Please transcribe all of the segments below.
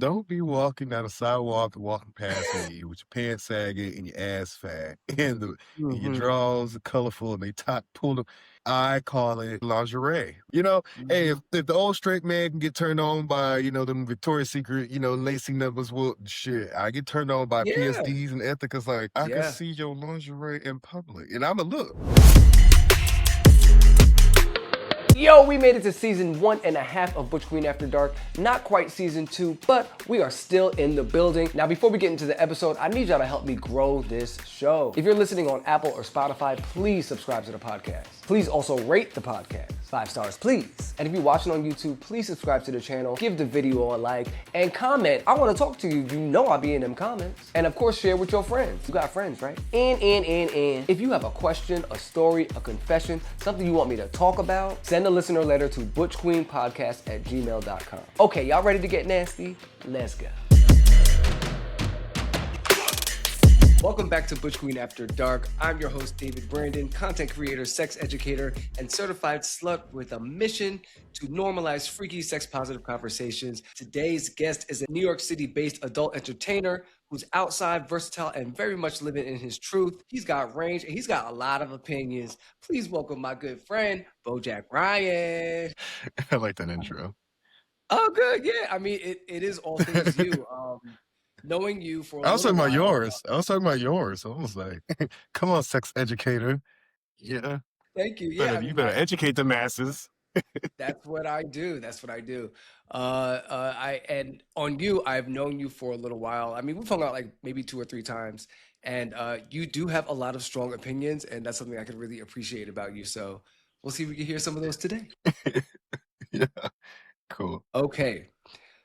Don't be walking down the sidewalk and walking past me with your pants sagging and your ass fat and your Mhm, drawers are colorful and they top pulled up. I call it lingerie. Hey, if, mhm. if the old straight man can get turned on by, them Victoria's Secret, lacy numbers, well, shit, I get turned on by Yeah, PSDs and ethicas. Like, I can yeah. see your lingerie in public. And I'm a look. Yo, we made it to season 1.5 of Butch Queen After Dark. Not quite season 2, but we are still in the building. Now, before we get into the episode, I need y'all to help me grow this show. If you're listening on Apple or Spotify, please subscribe to the podcast. Please also rate the podcast. 5 stars, please. And if you're watching on YouTube, please subscribe to the channel, give the video a like, and comment. I want to talk to you. You know I'll be in them comments. And of course, share with your friends. You got friends, right? And. If you have a question, a story, a confession, something you want me to talk about, send a listener letter to butchqueenpodcast@gmail.com. Okay, y'all ready to get nasty? Let's go. Welcome back to Butch Queen After Dark. I'm your host, David Brandon, content creator, sex educator, and certified slut with a mission to normalize freaky sex-positive conversations. Today's guest is a New York City-based adult entertainer who's outside, versatile, and very much living in his truth. He's got range, and he's got a lot of opinions. Please welcome my good friend, Boe Jack Ryan. I like that intro. Oh, good, yeah. I mean, it is all things you. Knowing you for a I was little talking about while. yours. I was talking about yours. I was like, come on, sex educator. Yeah. Thank you. Yeah, Better I you mean, better educate the masses. that's what I do. That's what I do. And on you, I've known you for a little while. I mean, we've hung out like maybe 2 or 3 times, and you do have a lot of strong opinions, and that's something I can really appreciate about you. So we'll see if we can hear some of those today. Yeah, cool. Okay.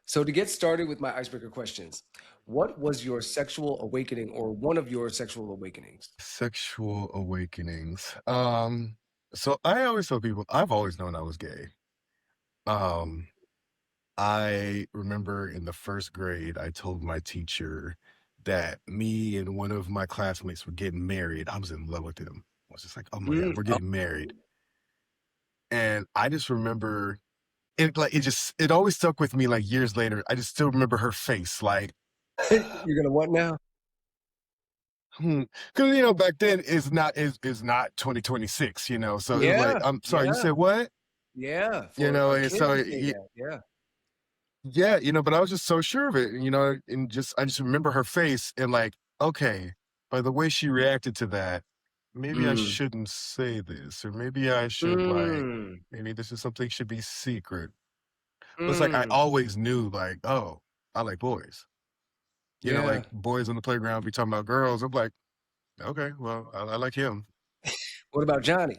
So to get started with my icebreaker questions, what was your sexual awakening or one of your sexual awakenings? Sexual awakenings. So I always tell people I've always known I was gay. Um, I remember in the first grade, I told my teacher that me and one of my classmates were getting married. I was in love with him. I was just like, oh my God, we're Oh, getting married. And I just remember it always stuck with me like years later. I just still remember her face, like, you're gonna what now? because back then is not 2026, so it was like, Yeah, I'm sorry, you yeah, said what? yeah. For a And kid so to say that, yeah. yeah, but I was just so sure of it, and I just remember her face and like, okay, by the way she reacted to that, maybe I Mm, shouldn't say this, or maybe I should like, mm, maybe this is something should be secret. But it's like I mm. always knew, like, oh, I like boys. Yeah. Like boys on the playground be talking about girls. I'm like, okay, well, I like him. What about Johnny?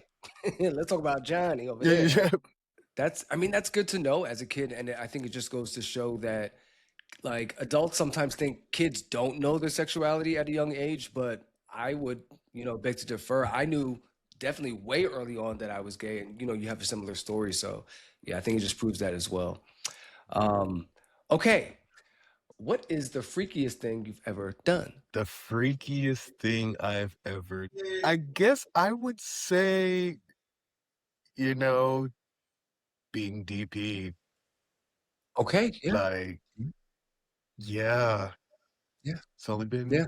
Let's talk about Johnny over Yeah, there. yeah, I mean, that's good to know as a kid, and I think it just goes to show that like adults sometimes think kids don't know their sexuality at a young age, but I would, beg to defer. I knew definitely way early on that I was gay, and you have a similar story, so yeah, I think it just proves that as well. Um, okay, what is the freakiest thing you've ever done? the freakiest thing I've ever. I guess I would say, you know, being DP. Okay, yeah, Like, mm, yeah, yeah, it's only been yeah,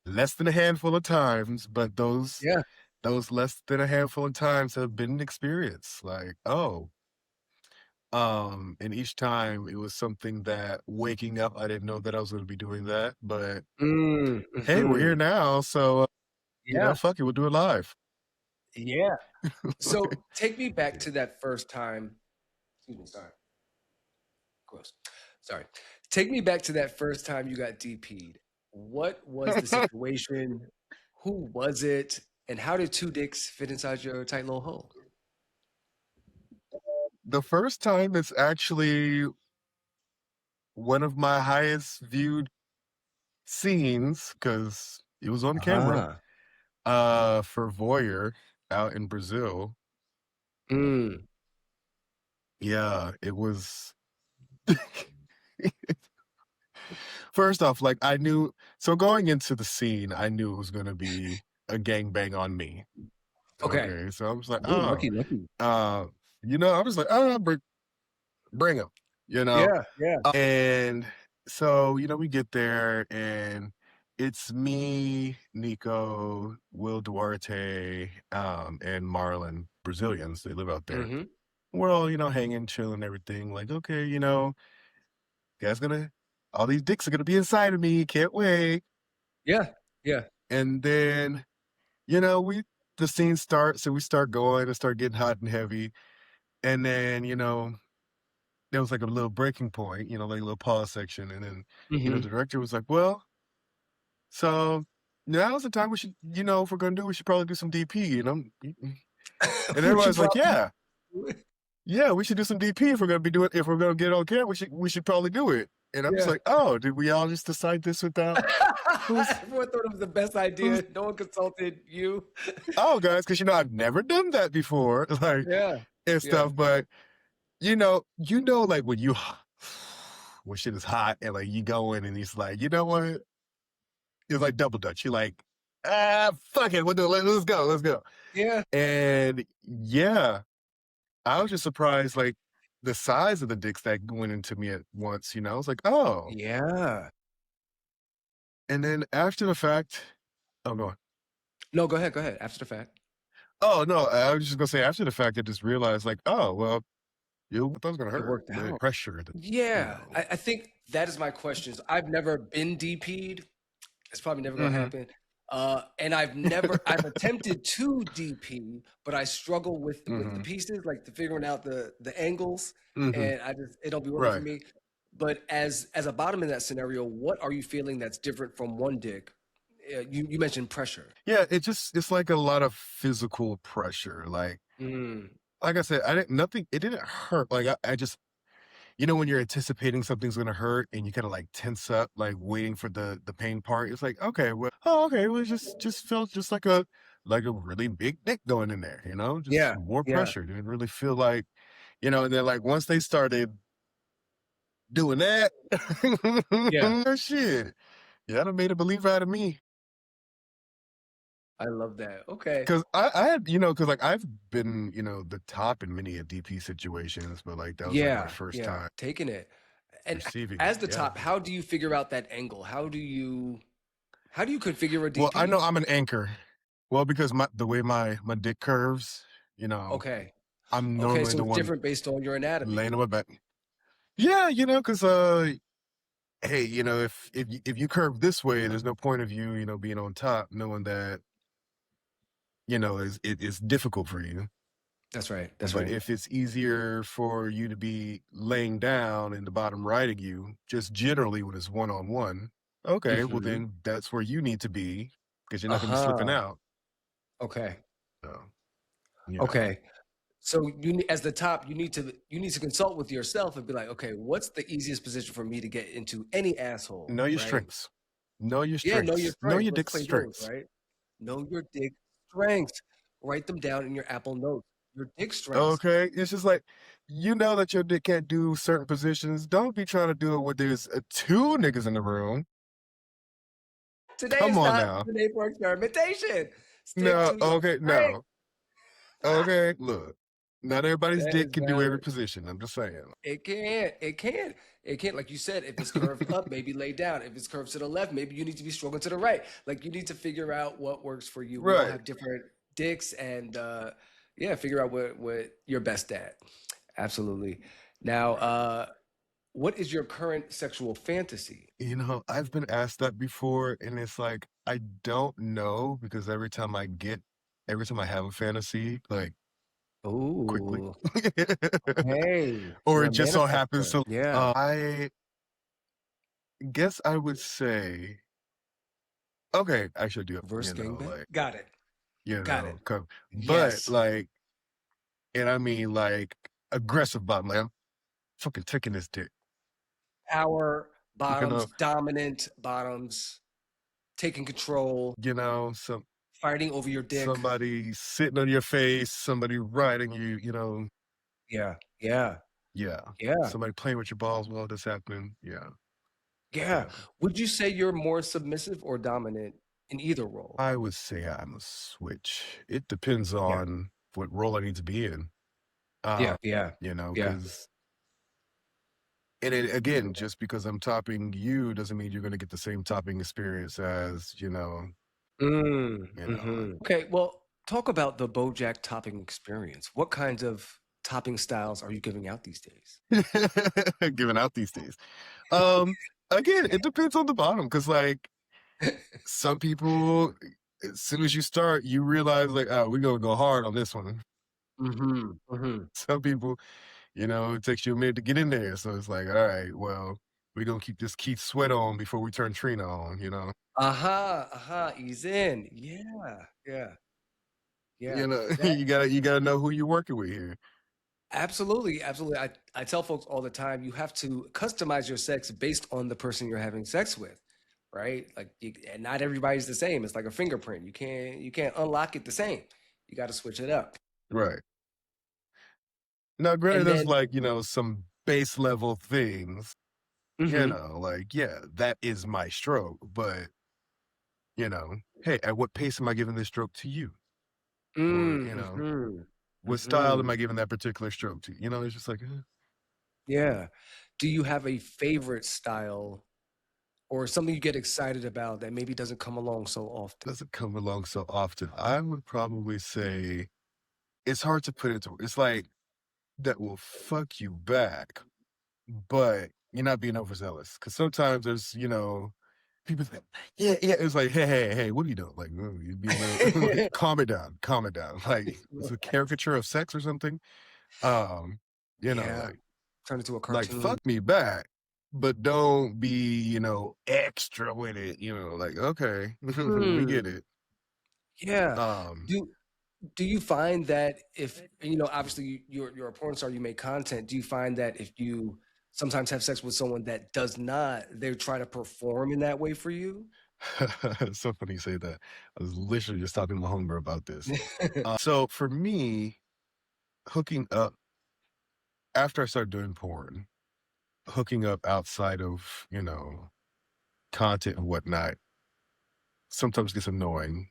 less than a handful of times, but yeah. those less than a handful of times have been an experience. Like, oh, and each time it was something that waking up, I didn't know that I was going to be doing that, but hey, we're here Mhm. now, so Yeah, fuck it, we'll do it live. yeah. So take me back to that first time. Excuse me, sorry. Gross. Sorry. Take me back to that first time you got DP'd. What was the situation? Who was it? And how did two dicks fit inside your tight little hole? The first time it's actually one of my highest viewed scenes because it was on camera Ah. for Voyeur out in Brazil. Mm. Yeah, it was. First off, like I knew, so going into the scene, I knew it was going to be a gangbang on me. Okay. Okay, so I was like, Ooh, oh, lucky, lucky. uh, I was like, oh, bring him, Yeah, yeah. and so, we get there and it's me, Nico, Will Duarte, and Marlon, Brazilians. They live out there. Mm-hmm. We're all, hanging, chilling, everything. Like, okay, guys gonna, all these dicks are gonna be inside of me. Can't wait. Yeah. Yeah. And then, the scene starts and we start going and start getting hot and heavy. And then, there was like a little breaking point, like a little pause section. And then, the Mm-hmm. director was like, well, so now's the time we should, if we're gonna do, we should probably do some DP. And Would you everybody's like, probably yeah, do it? yeah, we should do some DP if we're gonna get on camera, we should probably do it. And I'm just Yeah. like, oh, did we all just decide this without who's Everyone thought it was the best idea. who's No one consulted you. oh guys, because I've never done that before, like Yeah. and Yeah. stuff, but like when you when shit is hot and like you go in and he's like, you know what? It's like double dutch. You're like, fuck it, let's go, let's go. Yeah. And yeah, I was just surprised, like the size of the dicks that went into me at once. I was like, oh. Yeah. And then after the fact, oh no, No, go ahead. Go ahead. After the fact. oh no, I was just gonna say after the fact, I just realized like, oh well, I thought it was gonna It hurt, worked but out. pressure, you Yeah. know. I think that is my questions. I've never been DP'd. It's probably never gonna Hmm. happen. And I've attempted to DP, but I struggle with the Hmm. pieces, like the figuring out the angles, Hmm. and it don't be working for Right. me. But as a bottom in that scenario, what are you feeling that's different from one dick? You mentioned pressure. Yeah, it's like a lot of physical pressure. Mm, Like I said, it didn't hurt. Like I just when you're anticipating something's gonna hurt and you kind of like tense up, like waiting for the pain part. It's like, okay, well, oh, okay, well, it just felt just like a really big dick going in there, just yeah, more yeah, pressure. Didn't really feel like, and then like once they started doing that, yeah. oh shit, yeah, that made a believer out of me. I love that. Okay. Cause I had, cause like I've been, the top in many a DP situations, but like that was like my Yeah, first yeah, time taking it. And receiving as it. the Yeah. top, how do you figure out that angle? How do you configure a Well, I know DP? I'm an anchor. Well, because the way my dick curves, Okay. I'm Okay, normally so the it's one different based on your anatomy. laying on my back. Yeah, because hey, if you curve this way, there's no point of you, being on top, knowing that, it's difficult for you. That's right. That's But right. if it's easier for you to be laying down and the bottom righting you, just generally when it's one on one, okay, well Mhm. then that's where you need to be because you're not gonna be slipping Uh-huh. out. Okay. So yeah. Okay. So as the top, you need to consult with yourself and be like, okay, what's the easiest position for me to get into any asshole, Know your right? strengths. Know your Yeah, know your strengths. Know strengths. your Let's dick's play those, strengths. right? Know your dick strengths. Write them down in your Apple Notes. Your dick strengths. Okay? It's just like, you know that your dick can't do certain positions. Don't be trying to do it when there's two niggas in the room. Today Come is on not now. the day for experimentation. Stick No, to your okay, strengths. no. Okay, look. Not everybody's That dick is can do every valid. position. I'm just saying. It can't. It can't. It can't. Like you said, if it's curved up, maybe lay down. If it's curved to the left, maybe you need to be stroking to the right. Like you need to figure out what works for you. We all Right. have different dicks, and yeah, figure out what you're best at. Absolutely. Now, what is your current sexual fantasy? I've been asked that before, and it's like, I don't know because every time I have a fantasy, like quickly, Ooh, hey, or you're it a just so happens manifester. to, Yeah, I guess I would say, okay, I should do it, reverse gangbang. like, Got it. Got it. 'cause- but Yes. like, and I mean like aggressive bottom, like I'm fucking taking this dick, Power you bottoms, know, dominant bottoms, taking control, some fighting over your dick. somebody sitting on your face, somebody riding you, Yeah, yeah, yeah, yeah, somebody playing with your balls while this happening, yeah, yeah. yeah. Would you say you're more submissive or dominant in either role? I would say I'm a switch. It depends Yeah, on what role I need to be in. yeah, yeah, yeah. Because And it, again, just because I'm topping you doesn't mean you're gonna get the same topping experience as, Okay, well, talk about the BoJack topping experience. What kinds of topping styles are you giving out these days? giving out these days. Um, Again, it depends on the bottom because like some people, as soon as you start, you realize like, oh, we're gonna go hard on this one. Some people, it takes you a minute to get in there. So it's like, all right, well, we're gonna keep this Keith Sweat on before we turn Trina on. Aha, aha, ease in. Yeah, yeah, yeah. That You gotta know who you're working with here. absolutely, absolutely. I tell folks all the time, you have to customize your sex based on the person you're having sex with, right? Like, and not everybody's the same. It's like a fingerprint. You can't unlock it the same. You got to switch it up. Right. Now, granted, And there's then, like, some base level things, hmm like, yeah, that is my stroke, but, hey, at what pace am I giving this stroke to you? Or, mm-hmm, what style am hmm I giving that particular stroke to? It's just like, yeah. Do you have a favorite style or something you get excited about that maybe doesn't come along so often? doesn't come along so often. I would probably say it's hard to put into, it's like that will fuck you back, but you're not being overzealous. Cause sometimes there's, people say, yeah, yeah. It's like, hey, hey, hey, what are you doing? Like, you'd be a little, like, calm it down, calm it down. Like, it's a caricature of sex or something. Um, Yeah, like, turn it to a like, cartoon. fuck me back, but don't be, extra with it. Like, okay, we get Hmm. it. Yeah. Um, Do do you find that if obviously you're a porn star, you make content. Do you find that if you sometimes have sex with someone that does not, they try to perform in that way for you? it's so funny you say that. I was literally just talking to my homegirl about this. So for me, hooking up after I started doing porn, hooking up outside of, content and whatnot sometimes gets annoying.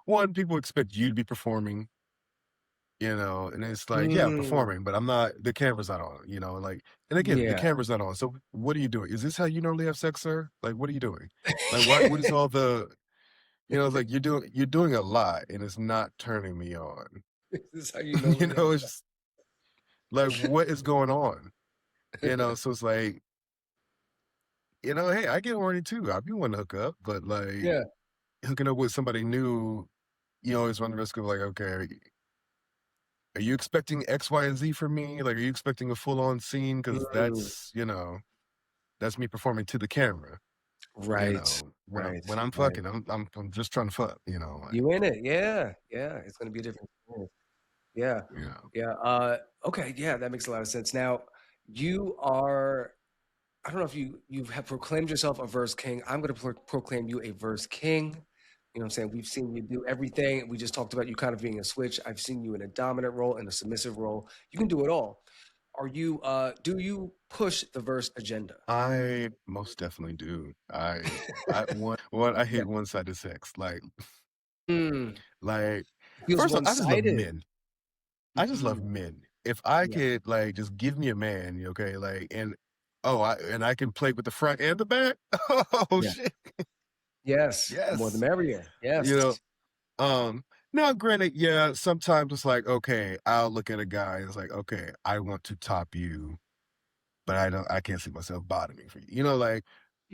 One, people expect you to be performing, and it's like, yeah, I'm Mm, performing, but I'm not, the camera's not on, like, and again, the yeah. camera's not on. So what are you doing? Is this how you normally have sex, sir? Like, what are you doing? Like, what is all the, it's like you're doing a lot and it's not turning me on. This is how you normally have It's sex. just like, what is going on? So it's like, hey, I get horny too. I be wanting to hook up, but like Yeah. hooking up with somebody new, you always run the risk of like, okay, are you expecting X, Y, and Z from me? Like, are you expecting a full on scene? Because Mm, that's me performing to the camera. right. When I'm Right. when I'm Right. fucking, I'm just trying to fuck. Like, You in it? Yeah. Yeah. It's gonna be a different experience. Yeah. you know, Yeah. Okay. Yeah, that makes a lot of sense. Now, you are. I don't know if you have proclaimed yourself a verse king. I'm going to proclaim you a verse king. You know what I'm saying? We've seen you do everything. We just talked about you kind of being a switch. I've seen you in a dominant role and a submissive role. You can do it all. Do you push the verse agenda? I most definitely do. I one I Yeah. hate one-sided sex. Mm, Like, feels first off, I just love one-sided. men. I just love Hmm. men. If I Yeah. could like just give me a man, okay, like, I can play with the front and the back. Oh Yeah. shit. Yes. The more the Yes. merrier. You know, Yes. um now granted, yeah, sometimes it's like, okay, I'll look at a guy and it's like, okay, I want to top you, but I can't see myself bottoming for you. Like,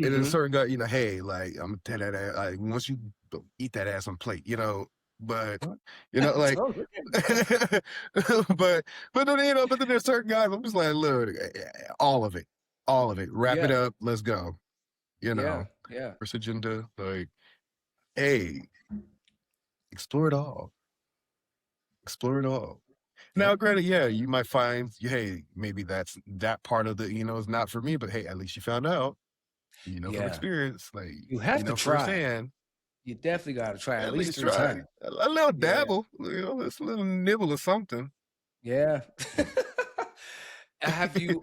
and then a Hmm. certain guy, hey, like, I'm gonna tell that ass, like, once you eat that ass on plate, but like, So look at but but then there's certain guys, I'm just like, look, all of it, wrap it yeah. up, let's go. You know, Yeah. Yeah. first agenda, like, hey, explore it all, explore it all. Now, Yep. granted, yeah, you might find, hey, maybe that part of the, is not for me, but hey, at least you found out, from Yeah. experience, like, You have to try. firsthand, You definitely got to try at at least least three try times. a little Yeah. dabble, it's a little nibble or something. Yeah. Have you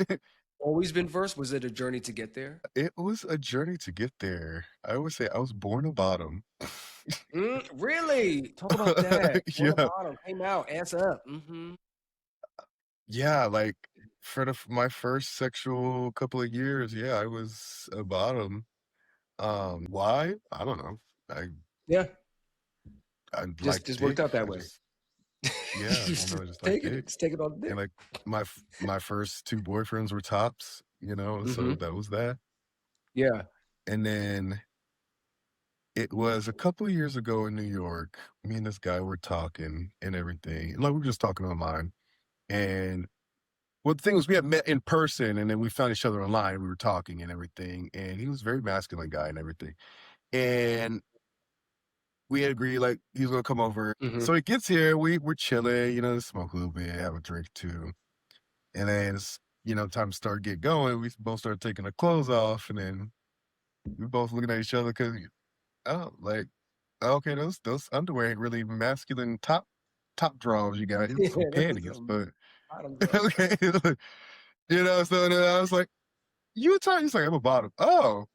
always been versed? Was it a journey to get there? It was a journey to get there. I would say I was born a bottom. Really? Talk about that. On the Yeah. bottom, came out, ass up. Hmm. Yeah, like, For my first sexual couple of years, yeah, I was a bottom. Why? I don't know. I Yeah, I like just worked dick. out that I way. just yeah, You I just like take it, dick. just take it on the And dick. like my first 2 boyfriends were tops, so Mhm. that was that. Yeah. And then it was a couple of years ago in New York. Me and this guy were talking and everything. Like we were just talking online. And well, the thing was we had met in person and then we found each other online. We were talking and everything. And he was a very masculine guy and everything. And we had agreed like he was gonna come over. Mhm. So he gets here, we're chilling, smoke a little bit, have a drink too. And then it's, time to start get going. We both started taking our clothes off and then we both looking at each other because oh, like, okay, those underwear ain't really masculine top drawers you got. It's some Yeah, this is panties, some but bottom drawers. okay. So then I was like, "You a top?" He's like, "I'm a bottom." Oh,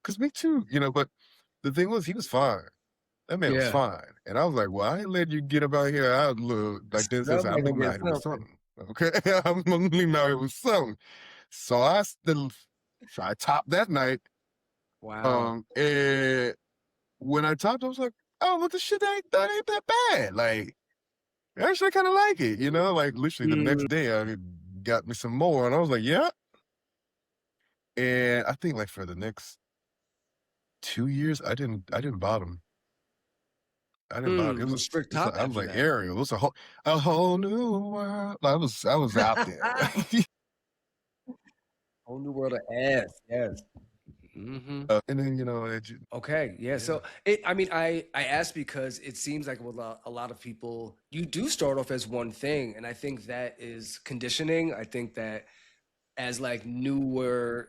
because me too, but the thing was he was fine. That man was Yeah. fine. And I was like, "Well, I ain't letting you get up out here out look like this. That man I'm gonna leaving get out here with something. something. Okay. I'm leaving out here with something." So I topped that night. Wow. And when I topped, I was like, "Oh, but the shit ain't that bad." Like, actually, I kind of like it, Like, literally the Mm, next day, I got me some more, and I was like, "Yeah." And I think like for the next 2 years, I didn't bottom. I didn't bottom. it was a strict It's top like, I was after like that. Ariel. It was a whole new world. Like, I was out there. Like, Whole new world of ass. Yes. Mhm. and then Okay, yeah. yeah. So I mean, I asked because it seems like with a lot of people, you do start off as one thing, and I think that is conditioning. I think that as like newer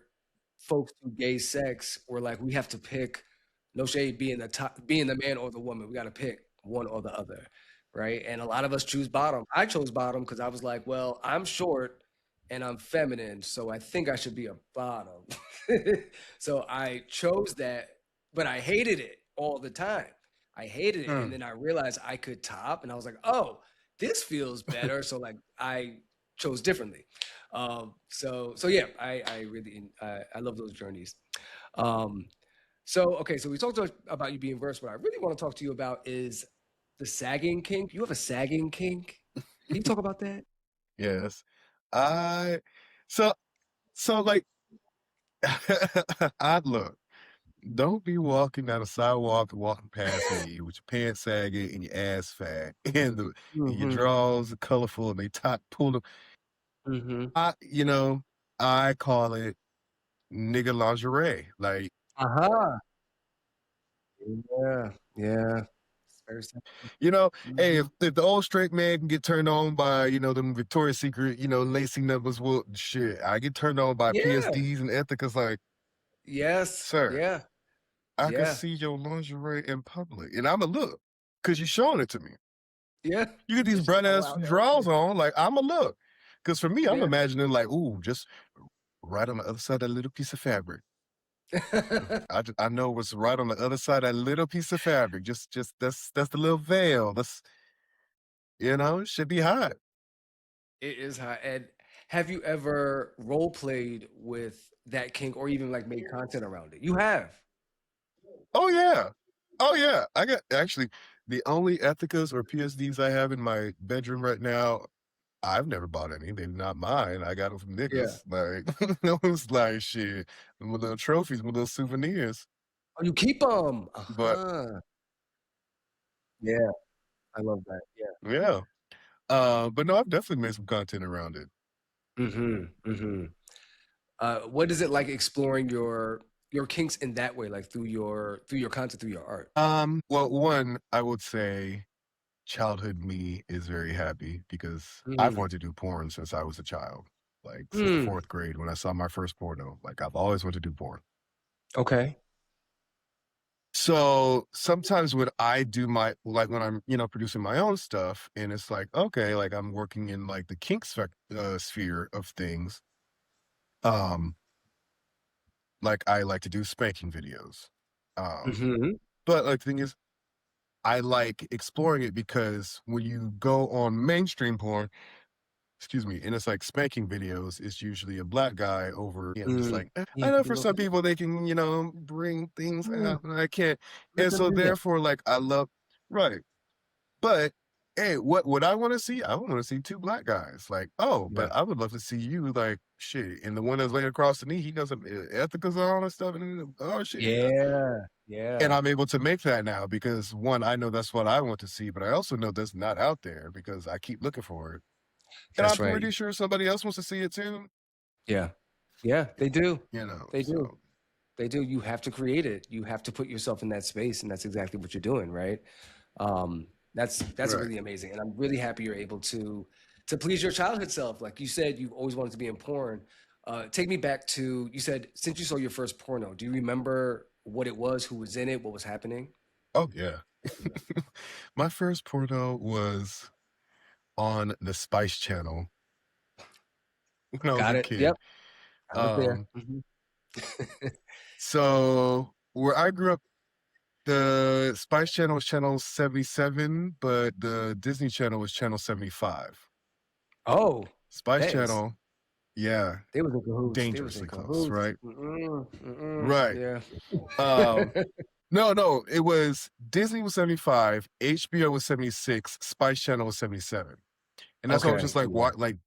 folks to gay sex, we're like we have to pick, no shade, being the top, being the man or the woman. We got to pick one or the other, right? And a lot of us choose bottom. I chose bottom because I was like, well, I'm short and I'm feminine, so I think I should be a bottom. So I chose that, but I hated it all the time. I hated it, and Mm. then I realized I could top, and I was like, oh, this feels better. So like I chose differently. So yeah, I really I love those journeys. Um, so okay, so we talked about you being versed. What I really want to talk to you about is the sagging kink. You have a sagging kink. Can you talk about that? Yes. I so like I look. Don't be walking down the sidewalk and walking past me with your pants sagging and your ass fat and your Mm-hmm. drawers are colorful and they top pulled up. Mm-hmm. I call it nigga lingerie. Like, Uh-huh. Yeah. Yeah. It's very simple. hey, Mm-hmm. if the old straight man can get turned on by, them Victoria's Secret, lacy numbers, well, shit, I get turned on by Yeah. PSDs and Ethicas like, Yes. sir, Yeah. I can Yeah. see your lingerie in public. And I'ma look, because you're showing it to me. Yeah. You get these It's just bright all ass out there. drawers on, like I'ma look. Because for me, I'm Yeah. imagining like, ooh, just right on the other side of that little piece of fabric. I know what's right on the other side of that little piece of fabric. Just that's the little veil. It should be hot. It is hot. And have you ever role played with that kink or even like made content around it? You have. Oh yeah. Oh yeah. I got actually the only Ethicas or PSDs I have in my bedroom right now. I've never bought any. They're not mine. I got them from Yeah. niggas. Like, it was like shit. My little trophies, my little souvenirs. Oh, you keep them. But Uh-huh. Yeah, I love that. Yeah. yeah. But no, I've definitely made some content around it. Mm-hmm. Mm-hmm. What is it like exploring your kinks in that way, like through your content, through your art? Well, one, I would say childhood me is very happy because I've Mm. wanted to do porn since I was a child. Like since the Mm. fourth grade when I saw my first porno. Like I've always wanted to do porn. Okay. So sometimes when I do like when I'm, producing my own stuff and it's like, okay, like I'm working in like the kink sphere of things. Um, like I like to do spanking videos. Um, Mm-hmm. but like the thing is, I like exploring it because when you go on mainstream porn, excuse me, and it's like spanking videos, it's usually a black guy over, I'm just Mm. like, Yeah, I know you for know, some people they can, bring things mm, out, and I can't. let And them so do that. therefore, like, I love, right. But hey, what I want to see? I want to see two black guys. Like, oh, Yeah. but I would love to see you like shit. And the one that's laying across the knee, he does some ethicals on and stuff. And oh shit. Yeah. And Yeah. I'm able to make that now because one, I know that's what I want to see, but I also know that's not out there because I keep looking for it. And I'm That's right. pretty sure somebody else wants to see it too. Yeah. Yeah, they do. They do. So They do. You have to create it. You have to put yourself in that space, and that's exactly what you're doing, right? That's right. really amazing, and I'm really happy you're able to please your childhood self. Like you said, you've always wanted to be in porn. Take me back to you said since you saw your first porno. Do you remember what it was, who was in it, what was happening? Oh yeah. My first porno was on the Spice Channel when I was Got a it. Yep, kid. I was there. Um, so where I grew up, the Spice Channel was channel 77, but the Disney Channel was channel 75. Oh, Spice thanks. Channel, yeah, They was in cahoots. They was in dangerously close, cahoots. right? Mm-mm, mm-mm, Right. yeah. Um, no, it was Disney was 75, HBO was 76, Spice Channel was 77. And that's why I was Okay. just like, Yeah. what? Like,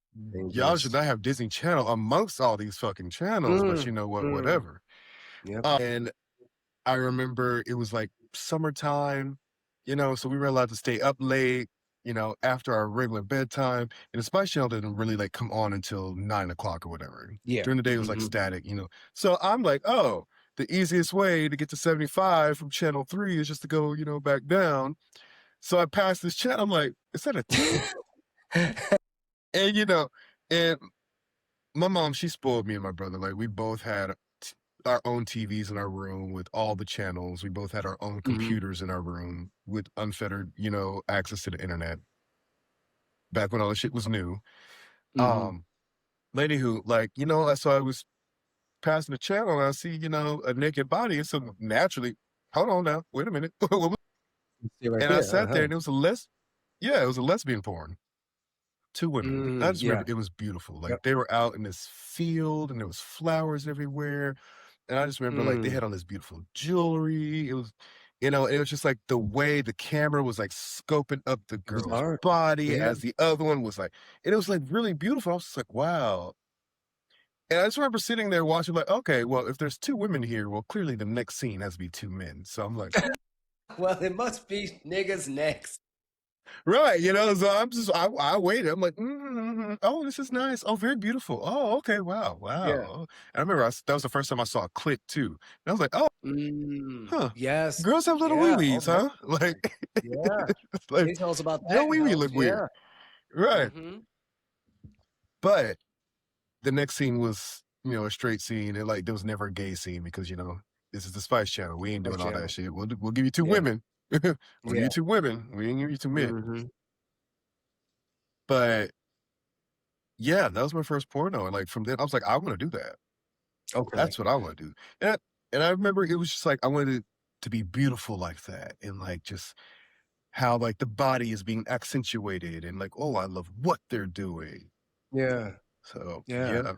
y'all should Dangerous. not have Disney Channel amongst all these fucking channels, but Mm, you know what? mm. Whatever. Yep. And I remember it was like summertime, so we were allowed to stay up late, after our regular bedtime. And the Spice Channel didn't really like come on until 9 o'clock or whatever. Yeah. During the day, it was like Mhm. static. So I'm like, oh, the easiest way to get to 75 from channel 3 is just to go, back down. So I passed this channel. I'm like, is that a 10? And, and my mom, she spoiled me and my brother. Like, we both had our own TVs in our room with all the channels. We both had our own Mhm, computers in our room with unfettered, access to the internet back when all this shit was new. mhm. Um, Lady who, like, so I was passing the channel and I see, a naked body. And so naturally, hold on now, wait a minute. Stay right And I there, sat there uh-huh. and it was a lesbian porn. Two women. I just Yeah. remember it was beautiful. Yep. Like they were out in this field and there was flowers everywhere. And I just remember like they Mm. had on this beautiful jewelry. It was just like the way the camera was like scoping up the It was girl's art. body Yeah. as the other one was like, and it was like really beautiful. I was just like, wow. And I just remember sitting there watching, like, okay, well, if there's two women here, well, clearly the next scene has to be two men. So I'm like, Well, it must be niggas next. right, so I waited. I'm like, oh, this is nice. Oh, very beautiful. Oh, okay, wow, wow. Yeah. Oh. And I remember that was the first time I saw a clit too. And I was like, oh, Mm. huh, Yes. girls have little wee Yeah. Oh, wees, that's huh? Like, yeah. it's like Please tell us about your that wee wee now. look weird, Yeah. right? Mhm. But the next scene was, a straight scene, and like there was never a gay scene because this is the Spice Channel. We ain't Spice doing all that Channel. shit. We'll give you two Yeah. women. We'll give Yeah. you two women. We ain't give you two men. Mhm. But yeah, that was my first porno, and like from then I was like, I want to do that. Okay. That's what I want to do. And I remember it was just like I wanted it to be beautiful like that, and like just how like the body is being accentuated, and like, oh, I love what they're doing. Yeah. So Yeah. yeah,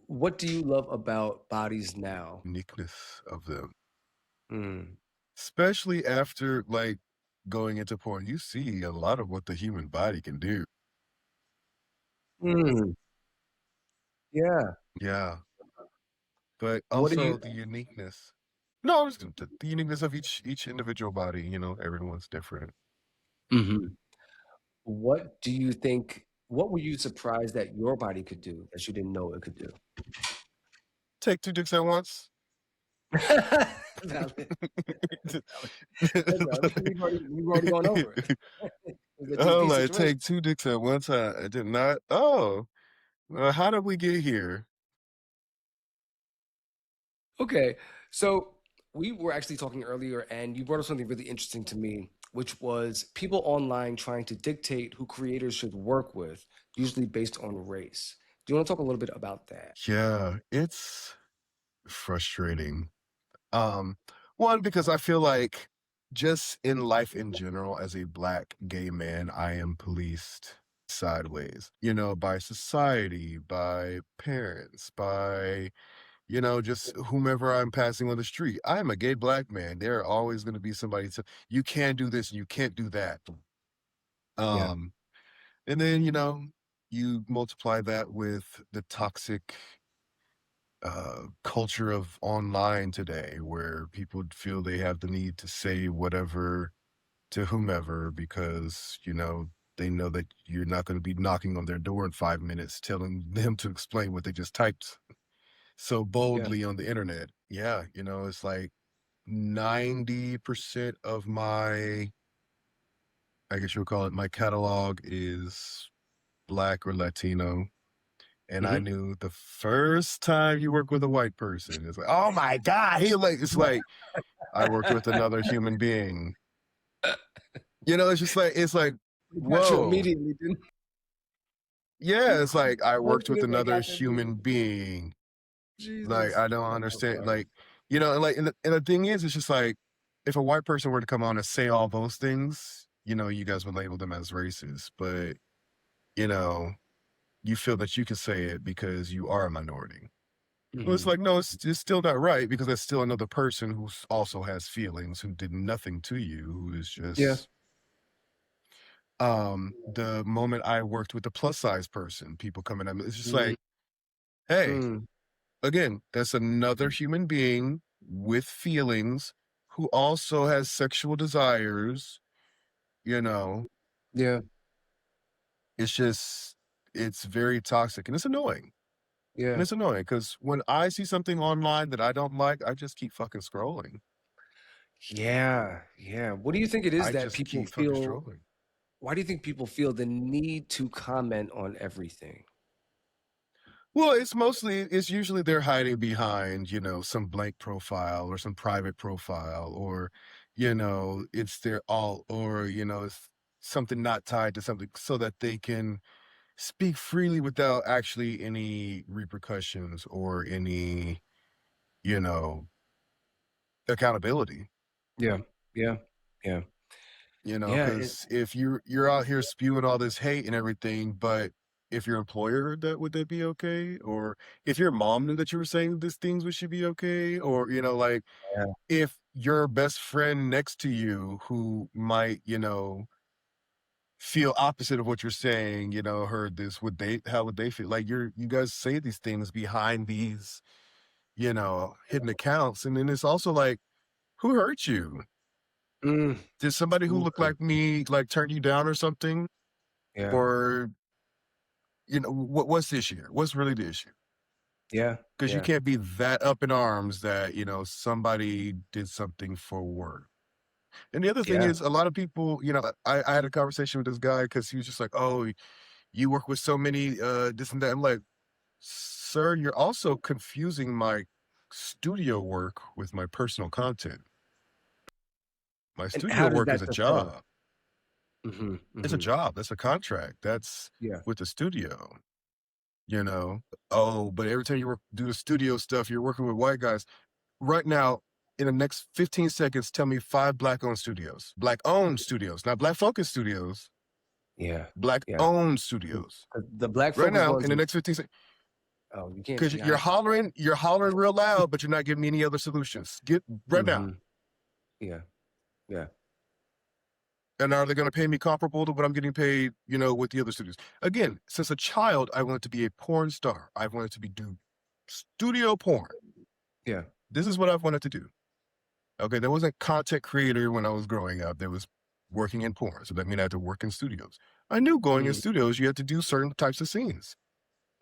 What do you love about bodies now? uniqueness of them, Mm. especially after like going into porn, you see a lot of what the human body can do. Mm. Yeah. Yeah, but What do also you the uniqueness. No, it's the uniqueness of each individual body. Everyone's different. Mhm. What do you think what were you surprised that your body could do that you didn't know it could do? Take two dicks at once. Valid. Valid. That's valid. We've already gone over it. It was a Oh, DP like situation. take two dicks at one time. I did not. Oh, how did we get here? Okay. So we were actually talking earlier, and you brought up something really interesting to me, which was people online trying to dictate who creators should work with, usually based on race. Do you want to talk a little bit about that? Yeah, it's frustrating. Um, One, because I feel like just in life in general, as a black gay man, I am policed. sideways, by society, by parents, by, just whomever I'm passing on the street. I'm a gay black man. There are always going to be somebody to, you can't do this and you can't do that. Yeah. Um, and then, you multiply that with the toxic culture of online today where people feel they have the need to say whatever to whomever because, they know that you're not going to be knocking on their door in 5 minutes telling them to explain what they just typed so Yeah. boldly on the internet. Yeah, it's like 90% of my, I guess you would call it, my catalog is Black or Latino. And I Hmm. knew the first time you work with a white person, it's like, oh my God, he like, it's like I worked with another human being. It's like, It got you whoa. immediately, didn't Yeah, it? it's like I One worked with minute that another got that human immediately. being. Like, Jesus. I don't Oh understand. God. Like, and the thing is, it's just like if a white person were to come on and say all those things, you guys would label them as racist. But, you know, you feel that you can say it because you are a minority. Well, it's Hmm. like, no, it's still not right because that's still another person who also has feelings, who did nothing to you, who is Yeah. just the moment I worked with the plus size person, people coming at me, it's just like, hey, Mm-hmm. again, that's another human being with feelings who also has sexual desires, you know. Yeah. It's just it's very toxic and it's annoying. And Yeah. it's annoying because when I see something online that I don't like, I just keep fucking scrolling. Yeah. Yeah. What do you think it is I that just people keep fucking feel? scrolling. Why do you think people feel the need to comment on everything? Well, it's usually they're hiding behind, some blank profile or some private profile, or, it's their alt, or, it's something not tied to something so that they can speak freely without actually any repercussions or any, you know, accountability. Yeah. Yeah. Yeah. Yeah. Because if you're out here spewing all this hate and everything, but if your employer heard that, would that be okay? Or if your mom knew that you were saying these things, would she be okay? Or, like Yeah. if your best friend next to you who might, feel opposite of what you're saying, heard this, how would they feel? Like you guys say these things behind these, hidden accounts. And then it's also like, who hurt you? Mm. Did somebody who Ooh, looked like me like turn you down or something? yeah. Or, what's the issue here? What's really the issue? Yeah. Because you Yeah. can't be that up in arms that, somebody did something for work. And the other thing Yeah. is a lot of people, I had a conversation with this guy because he was just like, oh, you work with so many this and that. I'm like, sir, you're also confusing my studio work with my personal content. My And studio how does work that is a differ? job. Mhm, It's a mhm. job. That's a contract. That's Yeah, with the studio, you know. Oh, but every time you do the studio stuff, you're working with white guys. Right now, in the next 15 seconds, tell me 5 black owned studios, not black focused studios, yeah, black yeah. owned 'Cause studios. the black Right focus now, ones in the are next 15 seconds, oh, you can't because see you're hollering real loud, but you're not giving me any other solutions. Get right now. Mhm. Yeah, yeah. And are they going to pay me comparable to what I'm getting paid, with the other studios? Again, since a child, I wanted to be a porn star. I wanted to do studio porn. Yeah. This is what I've wanted to do. Okay, there was a content creator when I was growing up. There was working in porn, so that meant I had to work in studios. I knew going in Mm, studios, you had to do certain types of scenes.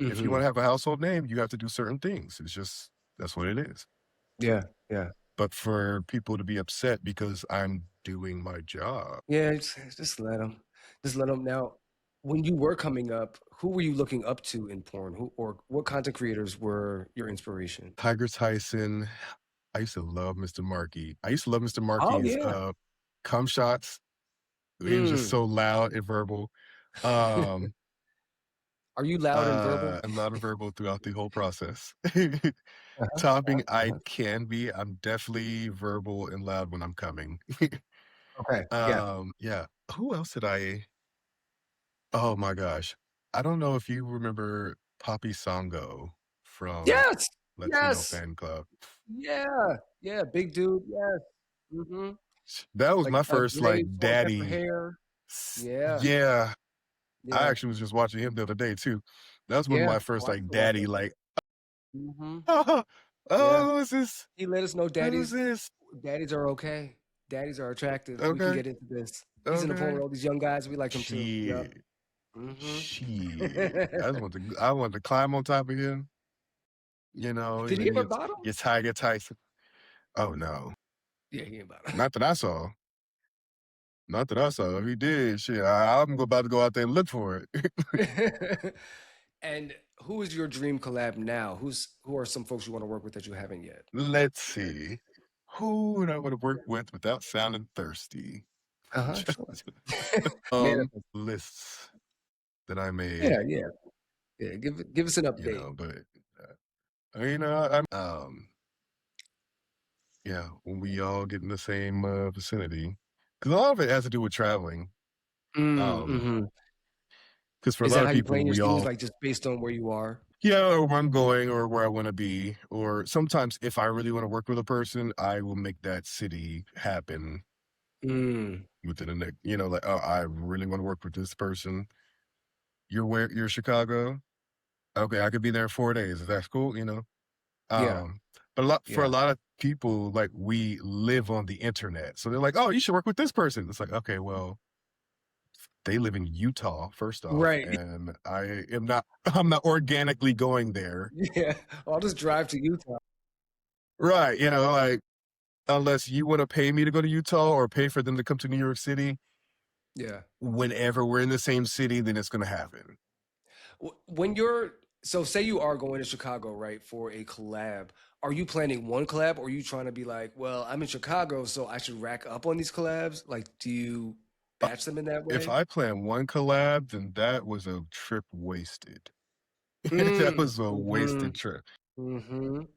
If you want mhm. to have a household name, you have to do certain things. It's just that's what it is. Yeah, yeah. But for people to be upset because I'm doing my job, Yeah, just let them. Just let them. Now, when you were coming up, who were you looking up to in porn? Who or what content creators were your inspiration? Tiger Tyson. I used to love Mr. Markey. I used to love Mr. Oh, Markey's yeah. cum shots. He was just Mm. so loud and verbal. Um, Are you loud and verbal? I'm loud and verbal throughout the whole process. Uh-huh, Topping, uh-huh, I uh-huh. can be. I'm definitely verbal and loud when I'm coming. Okay, yeah. Yeah. Who else did I Oh my gosh. I don't know if you remember Poppy Songo from Yes, Latino yes, Fan Club. yeah, yeah, big dude, yes, mhm, That was like, my first, gray like, salt and pepper daddy hair, yeah, yeah. I yeah, actually was just watching him the other day too. That was one of yeah, my oh, first, I like, still watch daddy, him, like, mhm, "Oh, yeah, who is this? he let us know Who's this?" daddies are okay, daddies are attractive, we can Okay, get into this. He's in the pool okay. with all these young guys, we like them too, yep, Shit, mhm. shit. I wanted to climb on top of him, Did he and ever bottom? get Tiger Tyson. Oh, no. Yeah, he ain't bottom. Not that I saw. Not that I saw. If he did, shit, I'm about to go out there and look for it. And who is your dream collab now? Who are some folks you wanna work with that you haven't yet? Let's see. Who would I wanna work with without sounding thirsty? Uh-huh, sure. Manifest. Lists that I Yeah, made, yeah, yeah, give us an update. but, I'm yeah, when we all get in the same, vicinity, because a lot of it has to do with traveling, um, Mhm. because for a Is lot that of how you people, plan your we scenes, all like, just based on where you are? yeah, or where I'm going or where I wanna be, or sometimes if I really wanna work with a person, I will make that city happen Mm, within the next like, "Oh, I really wanna work with this person. You're Chicago? Okay, I could be there in 4 days. Is that cool?" yeah, Um, but a yeah. lot of people, like, we live on the internet, so they're like, "Oh, you should work with this person." It's like, "Okay, well, they live in Utah, first off, Right, and I am not I'm not organically going there." yeah, I'll just drive to Utah. Right, like, unless you wanna pay me to go to Utah or pay for them to come to New York City, Yeah. whenever we're in the same city, then it's gonna happen. When you're so say you are going to Chicago, right, for a collab, are you planning one collab or are you trying to be like, well, I'm in Chicago, so I should rack up on these collabs? Like, do you Uh, batch them in that if way? I plan one collab, then that was a trip wasted. That Mm. was a Mhm. wasted trip. Mhm.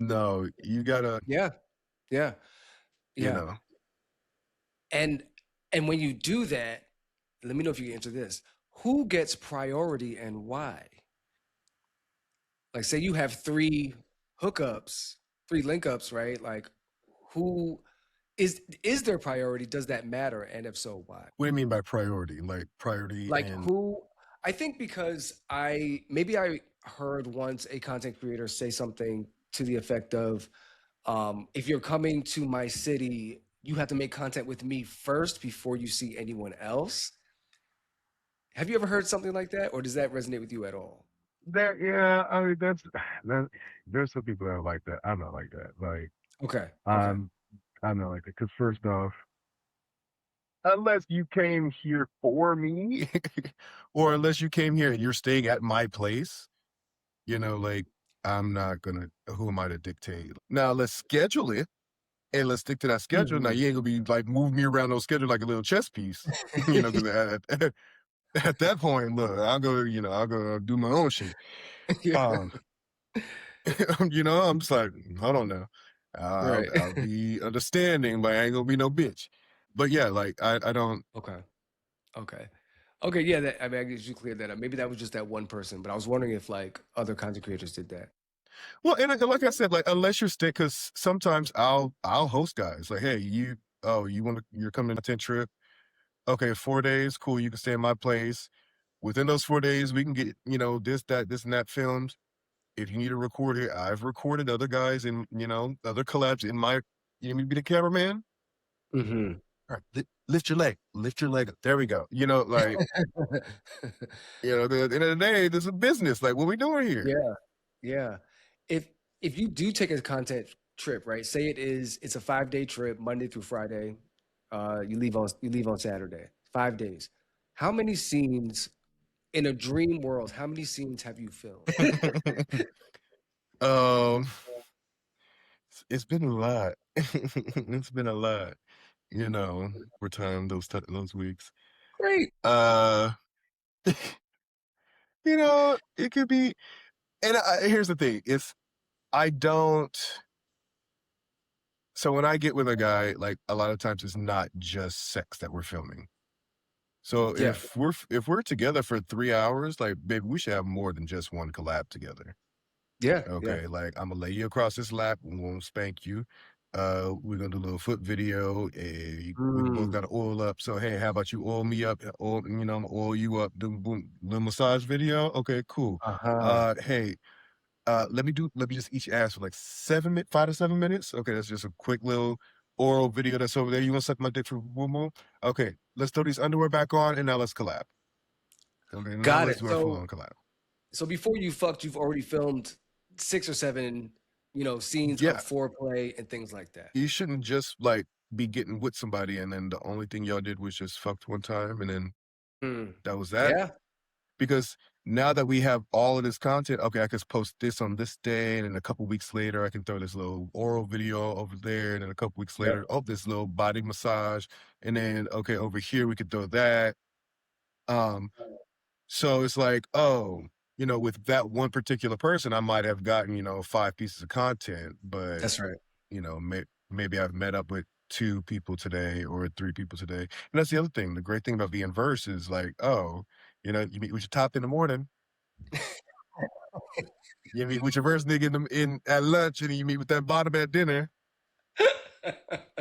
No, you gotta, Yeah. Yeah. you Yeah. know And when you do that, let me know if you can answer this. Who gets priority and why? Like, say you have three hookups, three link ups, right? Like, who is there priority? Does that matter? And if so, why? what do you mean by priority? Like, priority Like, and who I think because I heard once a content creator say something to the effect of, if you're coming to my city, you have to make content with me first before you see anyone else. Have you ever heard something like that, or does that resonate with you at all? that yeah, I mean, that there's some people that are like that. I'm not like that. Like, Okay, okay. I'm I'm not like that. Because first off, unless you came here for me, or unless you came here and you're staying at my place, like, I'm not gonna who am I to dictate? Now let's schedule it and let's stick to that schedule. Now Mhm. you ain't gonna be like moving me around those schedule like a little chess piece, because at that point, look, I'll go do my own shit. Yeah, Um, I'm just like, hold on now. right. I'll be understanding, but I ain't gonna be no bitch. But yeah, like I don't. Okay, okay. Okay, yeah, I mean, I guess you cleared that up. Maybe that was just that one person, but I was wondering if, like, other content creators did that. Well, and like I said, like unless you're stick, because sometimes I'll host guys like, hey, you're coming to a tent trip. Okay, 4 days, cool. You can stay in my place. Within those 4 days, we can get this and that filmed. If you need to record it, I've recorded other guys and other collabs in my. You need me to be the cameraman? Mhm. All right, lift your leg, lift your leg up. There we go. Like, 'cause at the end of the day, this is a business. Like, what we doing here? Yeah, yeah. If you do take a content trip, right? Say it's a 5-day trip, Monday through Friday. You leave on Saturday. 5 days. How many scenes in a dream world? How many scenes have you filmed? um, it's been a lot. It's been a lot. For time those weeks. Great. Uh, it could be. And here's the thing: I don't. So when I get with a guy, like a lot of times it's not just sex that we're filming. So Yeah. if we're together for 3 hours, like, baby, we should have more than just one collab together. Yeah. Yeah. Okay, like, Imma lay you across this lap, I'm gonna spank you. We're gonna do a little foot video, we both Mm. gotta oil up, so, "Hey, how about you oil me up? Imma oil you up, do boom, little massage video? Okay, cool. Uh-huh. Hey, let me just eat your ass for, like, 5 to 7 minutes? Okay, that's just a quick little oral video that's over there. You wanna suck my dick for boom boom? Okay, let's throw these underwear back on, and now let's collab. Okay, now Got let's it. do our So full-on collab." so before you fucked, you've already filmed 6 or 7, scenes of Yeah. foreplay and things like that. You shouldn't just, like, be getting with somebody and then the only thing y'all did was just fucked one time and then Mm. that was that. Yeah. Because now that we have all of this content, okay, I could post this on this day, and then a couple weeks later, I can throw this little oral video over there, and then a couple weeks Yep. later, oh, this little body massage, and then, okay, over here, we could throw that. Um, so it's like, oh, with that one particular person, I might have gotten, 5 pieces of content, but That's right. maybe I've met up with 2 people today or 3 people today. And that's the other thing. The great thing about being verse is like, oh, you meet with your top in the morning, you meet with your verse nigga in at lunch, and then you meet with that bottom at dinner.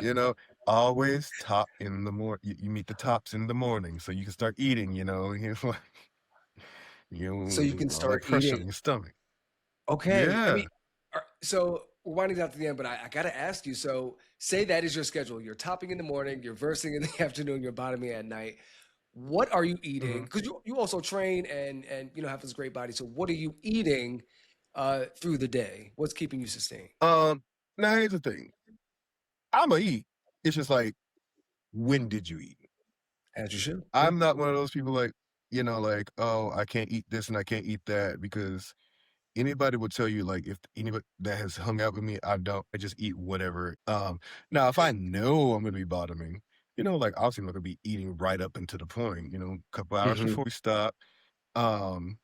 You know, always top in the morning. You meet the tops in the morning, so you can start eating. So you can All that start pressure on eating. your stomach. Okay. I mean, Yeah. so we're winding down to the end, but I gotta ask you. So, say that is your schedule. You're topping in the morning, you're versing in the afternoon, you're bottoming at night. What are you eating? Mhm. Because you also train and have this great body. So, what are you eating through the day? What's keeping you sustained? Um. Now here's the thing. I'ma eat. It's just like, when did you eat? As you should. Yeah. I'm not one of those people like, like, "Oh, I can't eat this and I can't eat that," because anybody would tell you, like, if anybody that has hung out with me, I just eat whatever. Now if I know I'm gonna be bottoming, like, obviously I'm not gonna be eating right up until the point, a couple hours Hmm. before we stop. Um,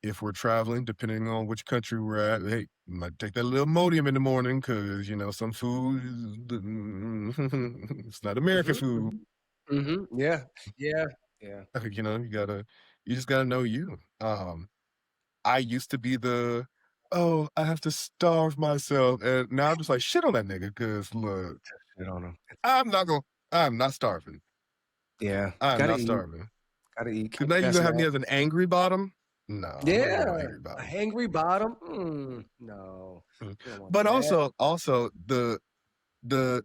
if we're traveling, depending on which country we're at, hey, might take that little Imodium in the morning because, some food it's not American Hmm. food. Yeah. Yeah. Yeah. You just gotta know you. I used to be "Oh, I have to starve myself," and now I'm just like, "Shit on that nigga, cause look, Shit on 'em. I'm not starving. Yeah. I'm Gotta not eat. starving. Gotta eat. Cause Keep now you gonna passing have me that. as an angry bottom? No, I don't want no Yeah. angry A bottom." hangry bottom. No, Mm. you don't want But that. also the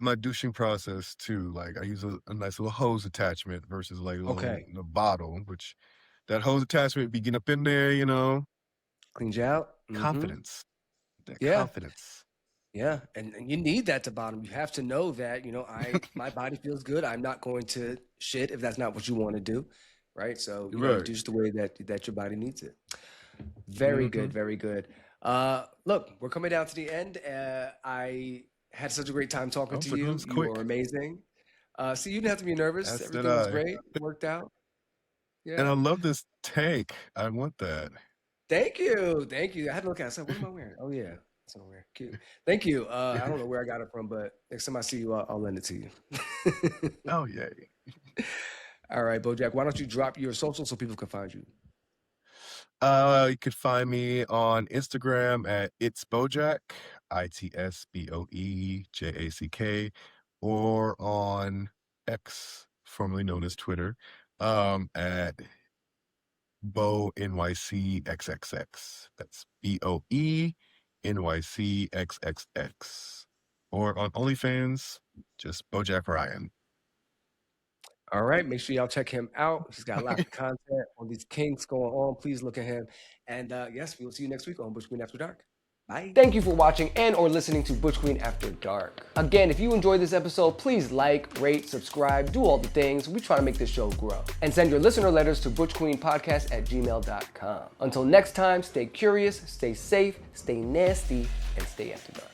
my douching process too, like, I use a nice little hose attachment versus, like, a little Okay. the bottle, which that hose attachment be getting up in there, Cleaned you out. Hmm. confidence, that Yeah. confidence. Yeah, and you need that to bottom. You have to know that, my body feels good. I'm not going to shit if that's not what you want to do, right? So, you Right. do the way that your body needs it. Very good, Mhm. very good. Look, we're coming down to the end. I had such a great time talking Oh, to so it you. was You are quick. amazing. So you didn't have to be nervous. As did Everything was I. great. Worked out. And Yeah. I love this tank. I want that. Thank you. Thank you. I had to look at it. I said, what am I wearing? Oh yeah. That's what I'm wearing. Cute. Thank you. I don't know where I got it from, but next time I see you, I'll lend it to you. Oh, yay. All right, Bojack, why don't you drop your social so people can find you? You could find me on Instagram at It's Bojack, ITSBOEJACK, or on X, formerly known as Twitter, at Boe NYCXXX. That's BOE NYCXXX. Or on OnlyFans, just Bojack Ryan. All right, make sure y'all check him out. He's got lots of content on these kinks going on. Please look at him. And yes, we will see you next week on Butch Queen After Dark. Bye. Thank you for watching and or listening to Butch Queen After Dark. Again, if you enjoyed this episode, please like, rate, subscribe, do all the things. We try to make this show grow. And send your listener letters to butchqueenpodcast@gmail.com. Until next time, stay curious, stay safe, stay nasty, and stay after dark.